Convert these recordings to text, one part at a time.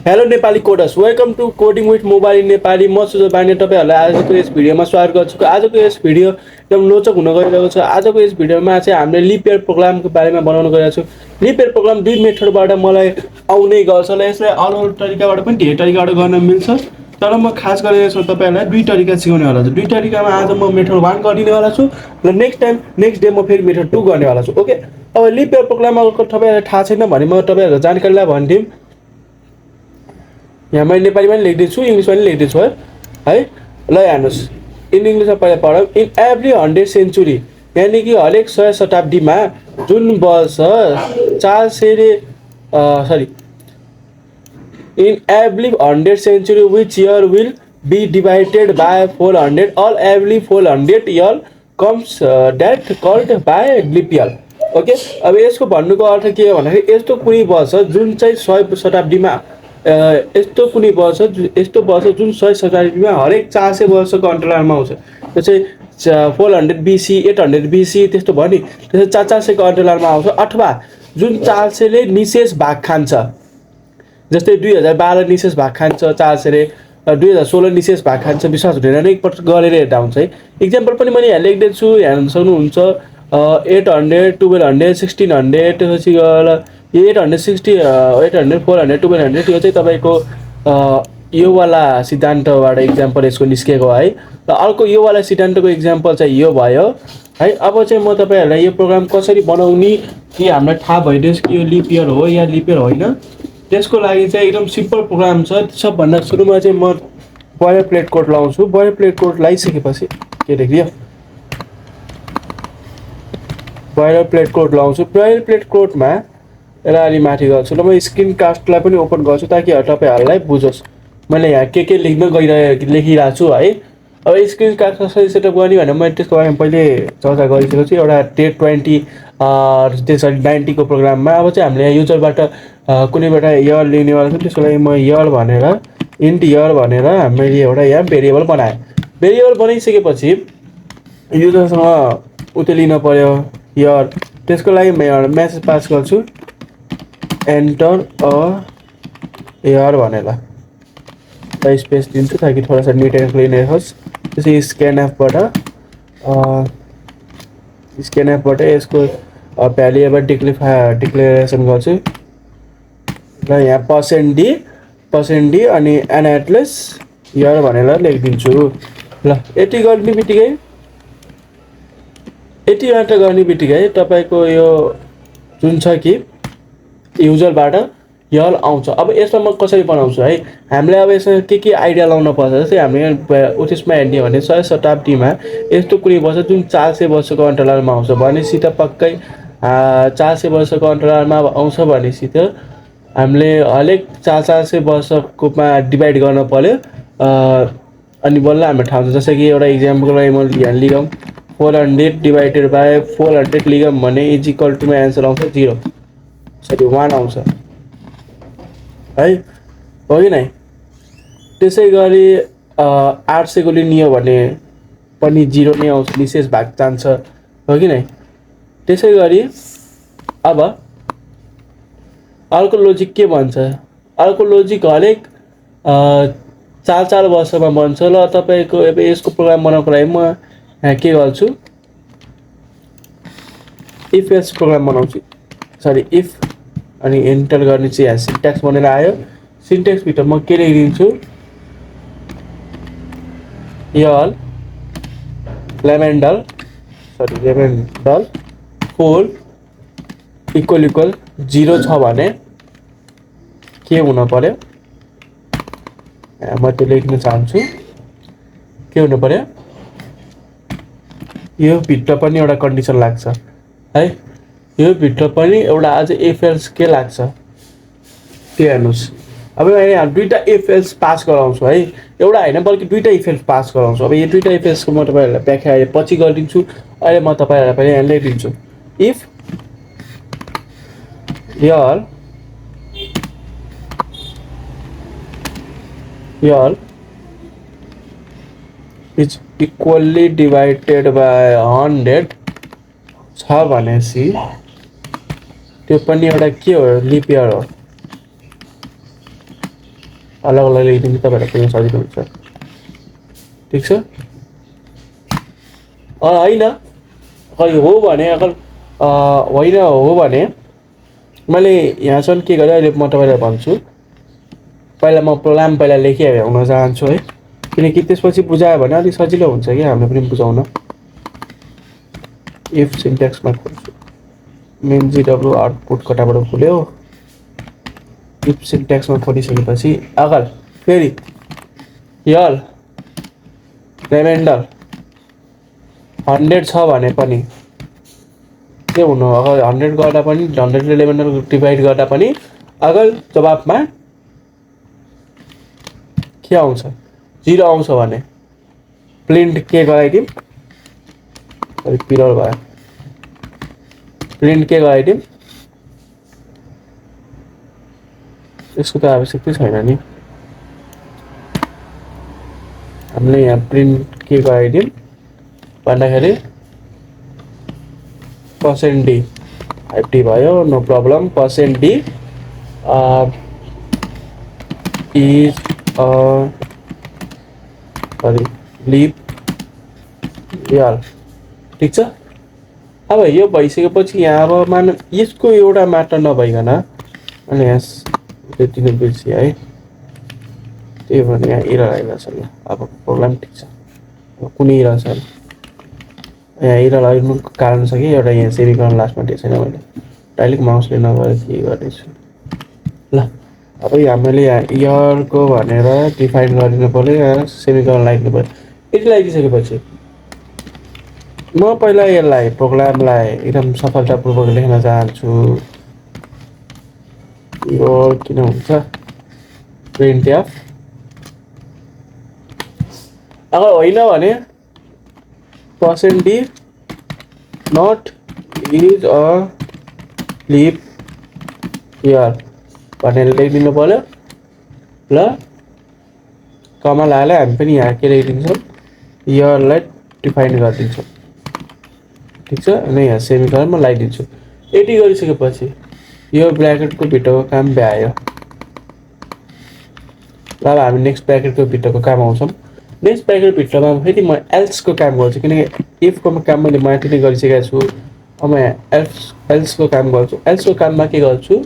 Hello Nepali coders, welcome to coding with mobile in Nepali. म सुजल बानी तपाईँहरूलाई आजको यस भिडियोमा स्वागत गर्छु। आजको यस भिडियो एकदम रोचक हुन गइरहेको छ। आजको यस भिडियोमा चाहिँ हामीले लिप इयर प्रोग्रामको बारेमा बनाउन गइरहेको छु। लिप इयर प्रोग्राम दुई मेथडबाट मलाई आउने गर्छ र यसलाई अरू तरिकाबाट पनि धेरै तरिकाबाट गर्न मिल्छ, तर म खास गरेर यसमा तपाईँहरूलाई दुई तरिका सिकाउनेवाला छु। दुई तरिकामा आज म मेथड 1 गरिदिनेवाला छु र नेक्स्ट डे म फेरि मेथड 2 गर्नेवाला छु। ओके, अब लिप इयर प्रोग्राम अगर तपाईँहरूलाई थाहा छैन भने म तपाईँहरूको जानकारीलाई भनिदिउँ। यहाँ मैले नेपालीमा पनि लेखिदिन्छु, इङ्ग्लिसमा पनि लेखिदिन्छु है। ल हेर्नुहोस्, इङ्ग्लिसमा पहिला पढौँ। इन एभ्री 100 सेन्चुरी, यानि कि हरेक 100 शताब्दीमा जुन वर्ष 400 in every 100 century which year will be divided by 400 all every 400 year comes that called by leap year. Okay, अब यसको भन्नुको अर्थ के हो भन्दाखेरि यस्तो कुनै वर्ष जुन चाहिँ 100 शताब्दीमा यस्तो वर्ष जुन 100 शताब्दीमा हरेक 400 वर्षको अन्तरालमा आउँछ। त्यो चाहिँ 400 BC 800 BC त्यस्तो भयो नि, त्यसो 400को अन्तरालमा आउँछ। अथवा जुन 400ले निशेष भाग खान्छ, जस्तै 2012 निशेष भाग खान्छ 400ले, 2016 निशेष भाग खान्छ। विश्वास हुँदैन, एकपल्ट गरेर हेर्दा हुन्छ है। इक्जाम्पल पनि मैले यहाँ लेखिदिन्छु, हेर्न सक्नुहुन्छ। 800 1200 1600 त्यसपछि गएर 860 800 400 1200 यो चाहिँ तपाईँको योवाला सिद्धान्तबाट इक्जाम्पल यसको निस्केको है। र अर्को योवाला सिद्धान्तको इक्जाम्पल चाहिँ यो भयो है। अब चाहिँ म तपाईँहरूलाई यो प्रोग्राम कसरी बनाउने कि हामीलाई थाहा भइदियोस् कि यो लिप इयर हो या लिप इयर होइन, त्यसको लागि चाहिँ एकदम सिम्पल प्रोग्राम छ। सबभन्दा सुरुमा चाहिँ म बयर प्लेट कोड लाउँछु। बयर प्लेट कोड लगाइसकेपछि के लेखिदियो, बयर प्लेट कोड लाउँछु। बयर प्लेट कोडमा यसलाई अलि माथि गर्छु। ल म स्क्रिन कास्टलाई पनि ओपन गर्छु ताकि तपाईँहरूलाई बुझोस् मैले यहाँ के लेख्न लेखिरहेको छु है। अब स्क्रिन कास्ट कसरी सेटअप गर्ने भने मैले त्यसको बारेमा पहिले चर्चा गरिसकेको छु एउटा डेट 20 त्यसरी 90को प्रोग्राममा। अब चाहिँ हामीले युजरबाट कुनैबाट इयर लिनेवाला छ, त्यसको लागि म इयर भनेर इन्ट इयर भनेर हामीले एउटा यहाँ भेरिएबल बनाएँ। भेरिएबल बनाइसकेपछि युजरसँग उते लिन पर्यो इयर, त्यसको लागि म एउटा मेसेज पास गर्छु, एन्टर अ इयर भनेर स्पेस दिन्छु ताकि थोड़ा सा नीट एन्ड क्लिन होस्। त्यसपछि स्क्यान एपबाट यसको भ्यालुएबल डिक्लेरेसन गर्छु। र यहाँ %d अनि एनाटलेस इयर भनेर लेखिदिन्छु। ल यति गर्ने बित्तिकै तपाईँको यो जुन छ कि युजरबाट यल आउँछ। अब यसमा म कसरी बनाउँछु है, हामीले अब यसमा के आइडिया लाउन पर्छ। जस्तै हामीले उत्तिसमा हेर्ने भने 100 शताब्दीमा यस्तो कुनै वर्ष जुन 400 वर्षको अन्तरालमा आउँछ भनेपछि त पक्कै 400 वर्षको अन्तरालमा आउँछ भनेपछि त हामीले हरेक 400 वर्षकोमा डिभाइड गर्न पर्यो। अनि बल्ल हाम्रो ठाउँ छ। जस्तै कि एउटा इक्जाम्पलको लागि म यहाँ लिगौँ 400 डिभाइडेड बाई 400 लिगौँ भने इज इक्वल टुमा एन्सर आउँछ 0 1 आउँछ है, हो कि नै। त्यसै गरी 800को लिनियो भने पनि 0 नै आउँछ, विशेष भाग जान्छ, हो कि नै। त्यसै गरी अब अर्को लोजिक के भन्छ, अर्को लोजिक हरेक 4 वर्षमा बन्छ। ल तपाईँको अब यसको प्रोग्राम बनाउनको लागि म यहाँ के गर्छु, इफ एल्स प्रोग्राम बनाउँछु। सरी इफ अनि एन्टर गर्ने चाहिँ यहाँ सिन्ट्याक्स बनेर आयो। सिन्ट्याक्सभित्र म के लेखिदिन्छु, यल लेमेन्डल 4 इक्वल 0 छ भने के हुन पर्यो, म त्यो लेख्न चाहन्छु। के हुनु पर्यो, यो भित्र पनि एउटा कन्डिसन लाग्छ है। यो भित्र पनि एउटा अझ इफ एल्स के लाग्छ त्यो हेर्नुहोस्। अब यहाँ दुईवटा इफ एल्स पास गराउँछु है, एउटा होइन बल्कि दुईवटा इफ एल्स पास गराउँछु। अब यो दुईवटा इफ एल्सको म तपाईँहरूलाई व्याख्या पछि गरिदिन्छु। अहिले म तपाईँहरूलाई पनि यहाँ लेखिदिन्छु। If year is equally divided by 100 छ भनेपछि त्यो पनि एउटा के हो, लिप इयर हो। अलग अलग लेखिदिन्छु तपाईँहरूलाई बुझ्न सजिलो हुन्छ ठिक छ होइन खै हो भने अगर होइन हो भने मैले यहाँसम्म के गरेँ अहिले म तपाईँलाई भन्छु पहिला म प्रोग्राम पहिला लेखिहुन चाहन्छु है किनकि त्यसपछि बुझायो भने अलिक सजिलो हुन्छ कि हामीले पनि बुझाउन इफ सिन्ट्याक्समा खोल्छु मेन जिडब्ल्यू आउटपुट कताबाट खुल्यो इफ सिन्ट्याक्समा खोलिसकेपछि अगर फेरि यल रिमाइन्डर 100 छ भने पनि के हुनु अगर 100 गर्दा पनि 100 ले रिमाइन्डर डिभाइड गर्दा पनि अगर जवाफमा के आउँछ 0 आउँछ भने प्रिन्ट के गराइदिउँ पिलर भयो प्रिन्ट के गराइदिउँ यसको त आवश्यकता छैन नि हामीले यहाँ प्रिन्ट के गराइदिउँ भन्दाखेरि %d 5d भयो no problem %d is leap यार ठिक छ अब यो भइसकेपछि यहाँ अब मान यसको एउटा मात्र नभइकन अनि यहाँ त्यति नै बिर्सिए है त्यही भएर यहाँ एरर आइरहेछ ल अब प्रोग्राम ठिक छ अब कुनै एरर छैन यहाँ एरर आउनुको कारण छ कि एउटा यहाँ सेमिकोलन लास्टमा दिएको छैन मैले डाइरेक्ट माउसले नगएर के गर्दैछु ल अब हामीले यहाँ इयरको भनेर डिफाइन गरिदिनु पर्यो यहाँ सेमिकोलन लगाइदिनु पर्यो यति लगाइदिइसकेपछि म पहिला यसलाई प्रोग्रामलाई एकदम सफलतापूर्वक लेख्न चाहन्छु यो किन हुन्छ printf अगर होइन भने %d not is a leap year भनेर लेखिदिनु पर्यो ल कमा लगाएर हामी पनि यहाँ के लेखिदिन्छौँ इयरलाई डिफाइन गरिदिन्छौँ ठिक छ अनि यहाँ सेमिकोलनमा लगाइदिन्छु यति गरिसकेपछि यो ब्र्याकेटको भित्रको काम भ्यायो ल अब हामी नेक्स्ट ब्र्याकेटको भित्रको काम आउँछौँ नेक्स्ट ब्र्याकेट भित्रमा फेरि म एल्सको काम गर्छु किनकि इफको काम मैले माथि नै गरिसकेको छु अब म यहाँ एल्सको काम गर्छु एल्सको काममा के गर्छु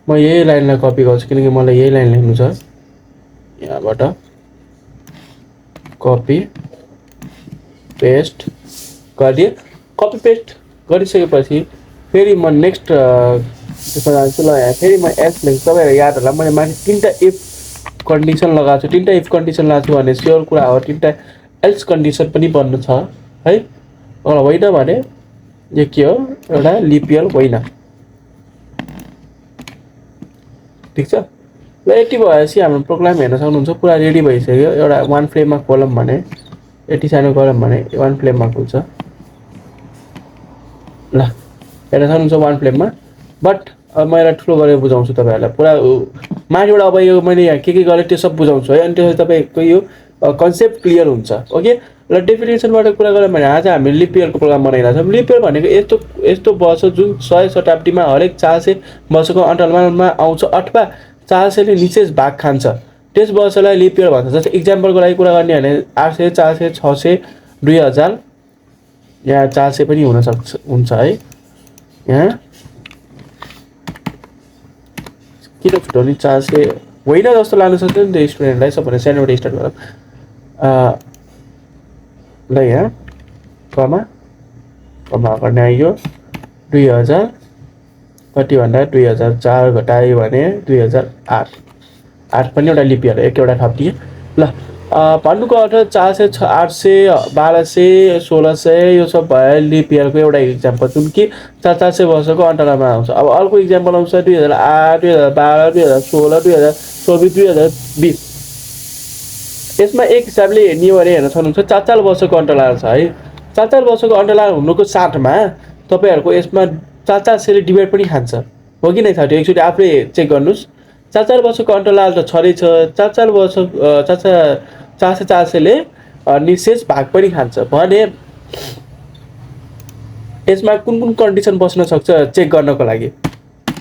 म यही लाइनलाई कपी गर्छु किनकि मलाई यही लाइन लेख्नु छ यहाँबाट कपी पेस्ट गरिदिएँ कपी पेस्ट गरिसकेपछि फेरि म नेक्स्ट त्यसमा जान्छु ल यहाँ फेरि म एल्स लेख्छु तपाईँहरू याद होला मैले माथि 3टा इफ कन्डिसन लगाएको छु 3टा इफ कन्डिसन लगाएको छु भने स्योर कुरा हो 3टा एल्स कन्डिसन पनि बन्नु छ है अगर होइन भने यो के हो एउटा लिप इयर होइन ठिक छ ल यति भएपछि हाम्रो प्रोग्राम हेर्न सक्नुहुन्छ पुरा रेडी भइसक्यो एउटा वान फ्रेममा खोलौँ भने यति सानो गरौँ भने वान फ्रेममा खुल्छ ल हेर्न सक्नुहुन्छ वान फ्रेममा बट अब म यसलाई ठुलो गरेर बुझाउँछु तपाईँहरूलाई पुरा माथिबाट अब यो मैले यहाँ के गरेँ त्यो सब बुझाउँछु है अनि त्यसपछि तपाईँको यो कन्सेप्ट क्लियर हुन्छ ओके ल डेफिनेसनबाट कुरा गरौँ भने आज हामी लिप इयरको प्रोग्राम बनाइरहेको छौँ लिप इयर भनेको यस्तो वर्ष जुन 100 शताब्दीमा हरेक 400 वर्षको अन्तरालमा आउँछ अथवा 400ले निशेष भाग खान्छ त्यस वर्षलाई लिप इयर भन्छ जस्तै इक्जाम्पलको लागि कुरा गर्ने भने 800 400 600 2000 यहाँ 400 पनि हुन्छ है यहाँ किन छुट्याउने 400 होइन जस्तो लाग्न सक्छ नि त स्टुडेन्टलाई सबभन्दा सानोबाट स्टार्ट गरौँ ल यहाँ कमा गर्ने आइयो 2000 कति भन्दा 2004 घटायो भने 2008 पनि एउटा लिप इयर एकवटा थपिदिए ल भन्नुको अर्थ 400 800 1200 1600 यो सब भयो लिप इयरको एउटा इक्जाम्पल जुन कि 400 वर्षको अन्तरालमा आउँछ अब अर्को इक्जाम्पल आउँछ 2008 2012 2016 2024 2020 यसमा एक हिसाबले हेर्ने हो भने हेर्न सक्नुहुन्छ 4 वर्षको अन्तराल छ है 4 वर्षको अन्तराल हुनुको साथमा तपाईँहरूको यसमा 400ले डिभाइड पनि खान्छ हो कि नै साथी एकचोटि आफूले चेक गर्नुहोस् 4 वर्षको अन्तराल त छँदैछ 4 वर्ष 400ले निशेष भाग पनि खान्छ भने यसमा कुन कुन कन्डिसन बस्न सक्छ चेक गर्नको लागि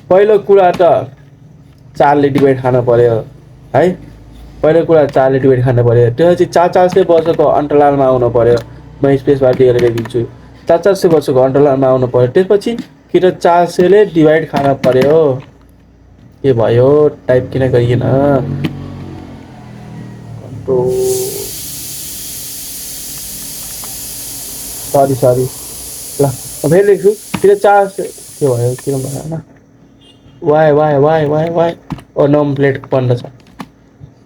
पहिलो कुरा त 4ले डिभाइड खानु पर्यो है। पहिलो कुरा 4ले डिभाइड खानु पर्यो। त्यसपछि 400 वर्षको अन्तरालमा आउनु पर्यो। म स्पेसबार दिएर लेखिदिन्छु। 400 वर्षको अन्तरालमा आउनु पर्यो। त्यसपछि कि त 400ले डिभाइड खानु पर्यो। के भयो टाइप किन गरिएन? कन्ट्रोल सरी ल म फेरि लेख्छु। कि त 400 के भयो किन भएन? वाइ ओ नम प्लेट बन्द छ।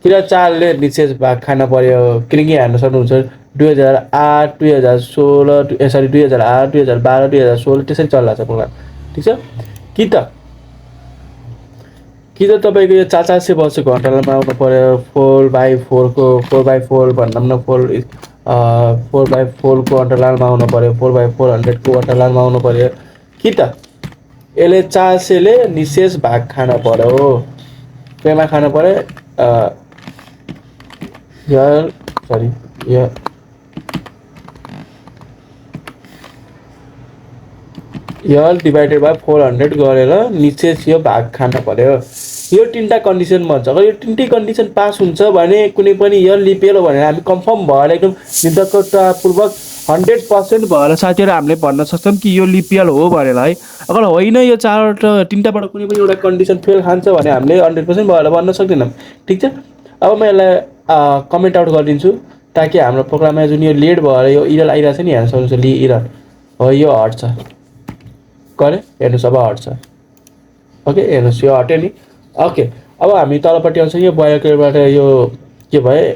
कि त 4ले निशेष भाग खान पर्यो। किनकि हेर्न सक्नुहुन्छ 2008 2016 सरी 2008 2012 2016 त्यसरी चलिरहेको छ प्रोग्राम। ठिक छ। कि त तपाईँको यो 400 वर्षको अन्तरालमा आउनु पर्यो। 4/4 को 4/4 भन्दा न 4/4 को अन्तरालमा आउनु पर्यो। 4/400 को अन्तरालमा आउनु पर्यो। कि त यसले 400ले निशेष भाग खान पर्यो। केमा खान पर्यो? यल डिभाइडेड बाई 400 गरेर निशेष यो भाग खान पर्यो। यो तिनवटा कन्डिसन भन्छ। अगर यो तिनटै कन्डिसन पास हुन्छ भने कुनै पनि यल लिपियल हो भनेर हामी कन्फर्म भएर एकदम निर्धक्कतापूर्वक 100% भएर साथीहरू हामीले भन्न सक्छौँ कि यो लिपियल हो भनेर है। अगर होइन यो तिनवटाबाट कुनै पनि एउटा कन्डिसन फेल खान्छ भने हामीले 100% भएर भन्न सक्दैनौँ। ठिक छ। अब म यसलाई कमेन्ट आउट गरिदिन्छु ताकि हाम्रो प्रोग्राममा जुन यो लेट भएर यो इरर आइरहेको छ नि हेर्न सक्नुहुन्छ। इरर हो यो हट्छ गरे हेर्नुहोस् अब हट्छ। ओके हेर्नुहोस् यो हट्यो नि। ओके अब हामी तलपट्टि आउँछ। यो बायोकेबाट यो के भयो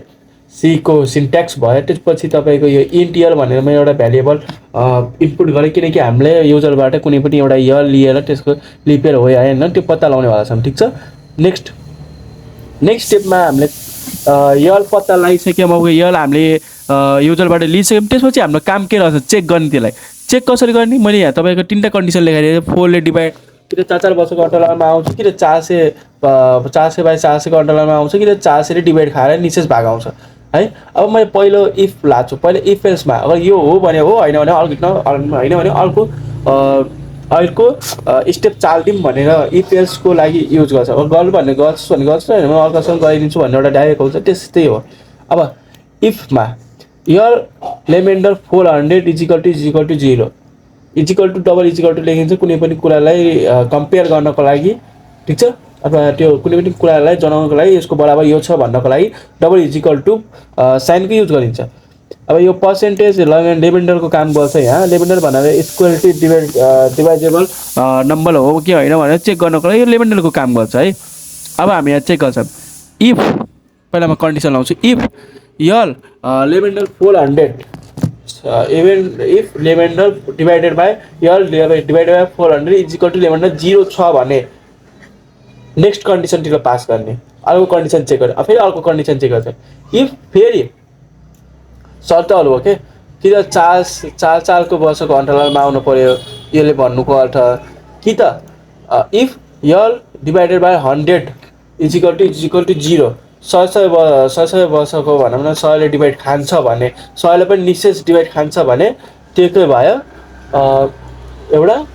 सी को सिन्ट्याक्स भयो। त्यसपछि तपाईँको यो इन्टियर भनेर म एउटा भेरिएबल इनपुट गरेँ किनकि हामीले युजरबाट कुनै पनि एउटा यल लिएर त्यसको लिपियर हो या होइन त्यो पत्ता लगाउनेवाला छौँ। ठिक छ। नेक्स्ट स्टेपमा हामीले यल पत्ता लगाइसक्यौँ। अब यल हामीले युजरबाट लिइसक्यौँ। त्यसपछि हाम्रो काम के रहेछ चेक गर्ने। त्यसलाई चेक कसरी गर्ने? मैले यहाँ तपाईँको तिनवटा कन्डिसन लेखाइदिएँ। 4ले डिभाइड कि त 4 वर्षको अन्तरालमा आउँछ कि त 400/400 को अन्तरालमा आउँछ कि त 400ले डिभाइड खाएर निशेष भाग आउँछ है। अब मैले पहिलो इफ लाग्छु। पहिलो इफ एल्समा अगर यो हो भने हो, होइन भने होइन भने अर्को स्टेप चालिदिउँ भनेर इफ एल्सको लागि युज गर्छ। अब गर्नु भन्ने गर्छु भने गर्छु, होइन भने अर्कासँग गरिदिन्छु भन्ने एउटा डाइरेक्ट हुन्छ। त्यस्तै हो। अब इफमा यर लेमेन्डर 400 = 0 = डबल = लेखिन्छ कुनै पनि कुरालाई कम्पेयर गर्नको लागि। ठिक छ। अथवा त्यो कुनै पनि कुरालाई जनाउनको लागि यसको बराबर यो छ भन्नको लागि डबल = साइनको युज गरिन्छ। अब यो पर्सेन्टेज लेमेन्डरको काम गर्छ। यहाँ लेमेन्डर भनेर स्क्वायरिटी डिभाइडेबल नम्बर हो कि होइन भनेर चेक गर्नको लागि यो लेमेन्डरको काम गर्छ है। अब हामी यहाँ चेक गर्छौँ। इफ पहिला म कन्डिसन लाउँछु। If year remainder 400 if remainder divided by year divided by 400 = remainder 0 छ भने नेक्स्ट कन्डिसनतिर पास गर्ने। अर्को कन्डिसन चेक गर्ने। फेरि अर्को कन्डिसन चेक गर्छ। इफ फेरि शर्तहरू हो कि त 4 वर्षको अन्तरालमा आउनु पर्यो। यसले भन्नुको अर्थ कि त इफ यल डिभाइडेड बाई 100 = 0 100 वर्षको भनौँ न 100ले डिभाइड खान्छ भने 100ले पनि निशेष डिभाइड खान्छ भने त्यो के भयो एउटा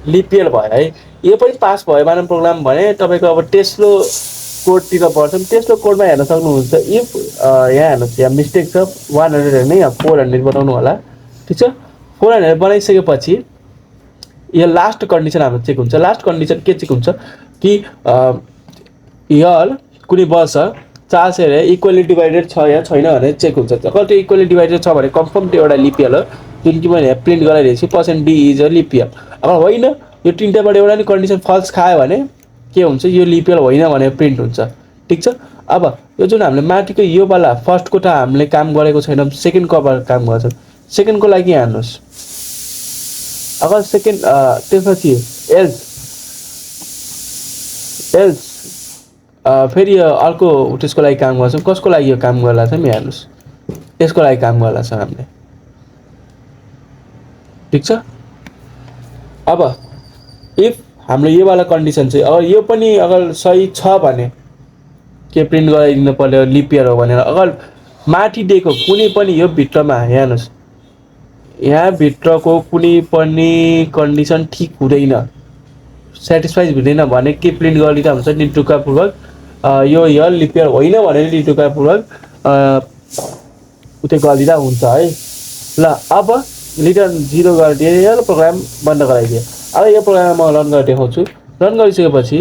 लिपियल भयो है। यो पनि पास भयो मानव प्रोग्राम भने तपाईँको अब तेस्रो कोडतिर पर्छौँ। तेस्रो कोडमा हेर्न सक्नुहुन्छ। इफ यहाँ हेर्नुहोस् यहाँ मिस्टेक छ 100 होइन यहाँ 400 बनाउनु होला। ठिक छ। 400 बनाइसकेपछि यो लास्ट कन्डिसन हाम्रो चेक हुन्छ। लास्ट कन्डिसन के चेक हुन्छ कि यल कुनै वर्ष 400ले इक्वली डिभाइडेड छ या छैन भनेर चेक हुन्छ। अगर त्यो इक्वली डिभाइडेड छ भने कन्फर्म त्यो एउटा लिपियल हो जुन कि मैले प्रिन्ट गराइदिएको छु %d = लिपियल। अगर होइन यो तिनवटाबाट एउटा नि कन्डिसन फल्स खायो भने के हुन्छ यो लिपियल होइन भनेर प्रिन्ट हुन्छ। ठिक छ। अब यो जुन हामीले माथिको योवाला फर्स्टको त हामीले काम गरेको छैनौँ। सेकेन्डको अब काम गर्छौँ। सेकेन्डको लागि हेर्नुहोस्। अगर सेकेन्ड त्यसपछि एल्स फेरि अर्को त्यसको लागि काम गर्छौँ। कसको लागि यो काम गर्ला छ हेर्नुहोस्। यसको लागि काम गर्ला छ हामीले। ठिक छ। अब इफ हाम्रो योवाला कन्डिसन चाहिँ अगर यो पनि अगर सही छ भने के प्रिन्ट गराइदिनु पर्यो लिपियर हो भनेर। अगर माथि दिएको कुनै पनि यो भित्रमा हेर्नुहोस् यहाँ भित्रको कुनै पनि कन्डिसन ठिक हुँदैन सेटिस्फाइड हुँदैन भने के प्रिन्ट गरिदिँदा हुन्छ निटुकापूर्वक यो यल लिप इयर होइन भने निटुकापूर्वक उतै गरिदिँदा हुन्छ है। ल अब रिटर्न 0 गरिदिए र प्रोग्राम बन्द गराइदिएँ। अब यो प्रोग्राम म रन गरेर देखाउँछु। रन गरिसकेपछि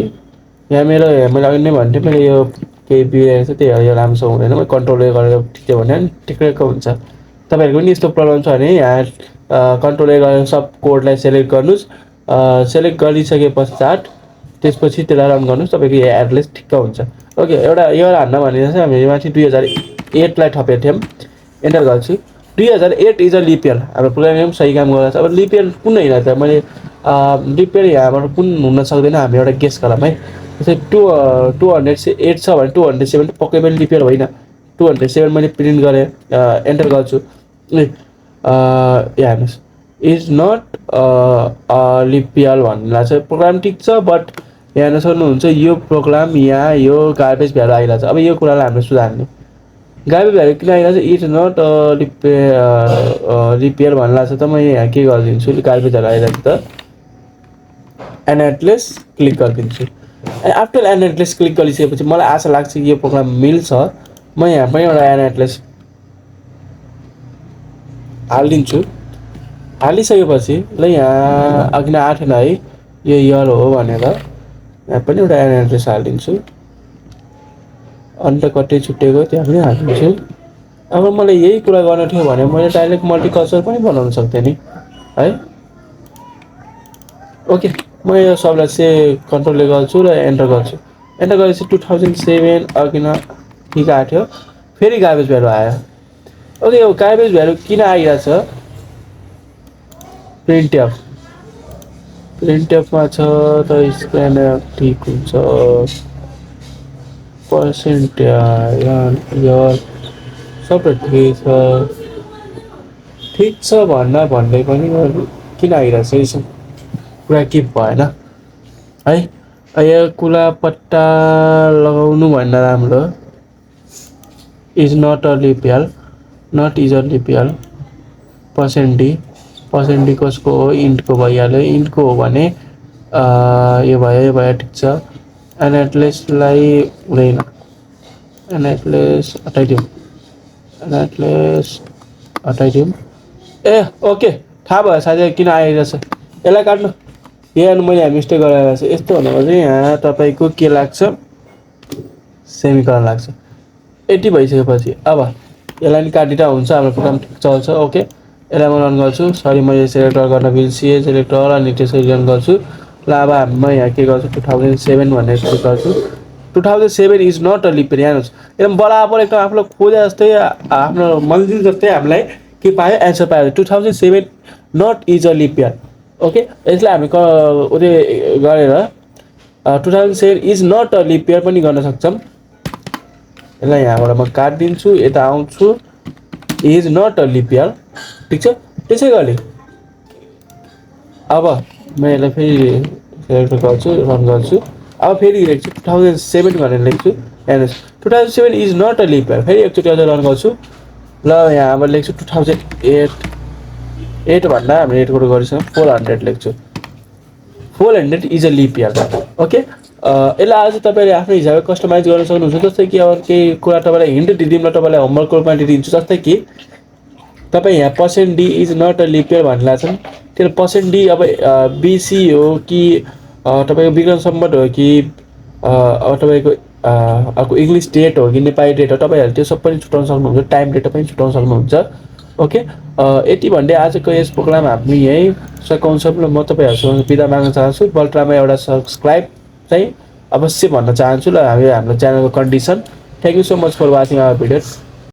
यहाँ मैले अघि नै भन्थेँ मेरो यो केही बिग्रेको छ, त्यही भएर यो राम्रोसँग हुँदैन। म कन्ट्रोल गरेर ठिक्कै भने ठिक्कैको हुन्छ। तपाईँहरूको पनि यस्तो प्रब्लम छ भने यहाँ कन्ट्रोल गरेर सब कोडलाई सेलेक्ट गर्नुहोस्। सेलेक्ट गरिसके पश्चात त्यसपछि त्यसलाई रन गर्नुहोस्, तपाईँको यो एड्रेस ठिक्क हुन्छ। ओके, यो हान्न भने चाहिँ हामीले माथि 2008 लाई थपेको थियौँ। एन्टर गर्छु। 2008 इज अ लिप इयर। हाम्रो प्रोग्रामिङ पनि सही काम गरिरहेको छ। अब लिप इयर कुन होइन त मैले लिप इयर यहाँबाट कुन हुन सक्दैन, हामी एउटा गेस गरौँ है। जस्तै 208 छ भने 207 पक्कै पनि लिप इयर होइन। 207 मैले प्रिन्ट गरेँ, एन्टर गर्छु। यहाँ हेर्नुहोस्, इज नट लिप इयर भन्नुलाई चाहिँ प्रोग्राम ठिक छ, बट यहाँ हेर्न सक्नुहुन्छ यो प्रोग्राम यहाँ यो गार्बेज भ्यालु आइरहेको छ। अब यो कुरालाई हामीले सुधार्ने, गार्बेज भ्यालु किन आइरहेको छ, इज नट लिप इयर भन्नुलाई छ त म यहाँ के गरिदिन्छु, गार्बेज भ्यालु आइरहेको छ त एनाटलेस क्लिक गरिदिन्छु। आफ्टर एनाटलेस क्लिक गरिसकेपछि मलाई आशा लाग्छ कि यो प्रोग्राम मिल्छ। म यहाँ पनि एउटा एनाटलेस हालिदिन्छु। हालिसकेपछि ल यहाँ अघि नै आएन है यो इयर हो भनेर यहाँ पनि एउटा एनाटलेस हालिदिन्छु। अन्त कतै छुटेको त्यहाँ पनि हालिदिन्छु। अब मलाई यही कुरा गर्न थियो भने मैले डाइरेक्ट मल्टिकल्चर पनि बनाउन सक्थेँ नि है। ओके, म यो सबलाई चाहिँ कन्ट्रोलले गर्छु र एन्टर गर्छु। एन्टर गरेपछि 2007 अघि न ठिक आएको थियो, फेरि गार्बेज भ्यालु आयो। ओके, यो गार्बेज भ्यालु किन आइरहेछ, प्रिन्टएफमा छ त स्क्यानर ठिक हुन्छ, पर्सेन्टेज इयर सबै ठिक छ भन्दै पनि किन आइरहेछ यसो कुरा के भएन है। यो कुरा पट्टा लगाउनु भन्दा राम्रो is not a leap year, not is a leap year. पर्सेन्टी कसको हो, इन्टको भइहाल्यो। इन्टको हो भने यो भयो ठिक छ। एनाटलेसलाई हुँदैन, एनाटलेस हटाइदिउँ। ए ओके, थाहा भयो साथै किन आइरहेछ। यसलाई काट्नु, यहाँ मैले यहाँ मिस्टेक गरेर छ। यस्तो भनेको चाहिँ यहाँ तपाईँको के लाग्छ, सेमिकलन लाग्छ। यति भइसकेपछि अब यसलाई नि काटिँदा हुन्छ, हाम्रो प्रोग्राम ठिक चल्छ। ओके, यसलाई म रन गर्छु। सरी मैले सेलेक्टर गर्न बिर्सिएँ, सेलेक्टर अनि त्यसरी रन गर्छु। ल अब म यहाँ के गर्छु, 2007 भनेर क्लिक गर्छु। 2007 is not a leap year. हेर्नुहोस् एकदम बराबर एकदम आफूलाई खोजे जस्तै आफ्नो मन्जिल जस्तै हामीलाई के पायो, एन्सर पायो। 2007 not is a leap year. Okay, यसलाई हामी उयो गरेर 2007 is not a leap year पनि गर्न सक्छौँ। यसलाई यहाँबाट म काटिदिन्छु, यता आउँछु, is not a leap year. ठिक छ, त्यसै गरी अब म यसलाई फेरि सेलेक्ट गर्छु, रन गर्छु। अब फेरि लेख्छु 2007 भनेर लेख्छु। हेर्नुहोस् 2007 is not a leap year. फेरि एकचोटि अझ रन गर्छु। ल यहाँ अब लेख्छु 2008 भन्दा हामीले 8 कुरो गरिसक्यौँ, 400 लेख्छु। 400 is a leap year. Okay, यसलाई आज तपाईँले आफ्नो हिसाबले कस्टमाइज गर्न सक्नुहुन्छ। जस्तै कि अब केही कुरा तपाईँलाई हिन्ट दिदिउँ न, तपाईँलाई होमवर्कको रूपमा दिन्छु। जस्तै कि तपाईँ यहाँ percent d is not a leap year भनिरहेको छन्, त्यो पर्सेन्ट डी अब बिसी हो कि तपाईँको विक्रम सम्वत हो कि तपाईँको अर्को इङ्ग्लिस डेट हो कि नेपाली डेट हो, तपाईँहरूले त्यो सब पनि छुट्याउन सक्नुहुन्छ, टाइम डेटा पनि छुट्याउन सक्नुहुन्छ। ओके, यति भन्दै आजको यस प्रोग्राम हामी यहीँ सकाउँछौँ र म तपाईँहरूसँग बिदा माग्न चाहन्छु। बल्ट्रामा एउटा सब्सक्राइब चाहिँ अवश्य भन्न चाहन्छु र हाम्रो च्यानलको condition. Thank you so much for watching our video.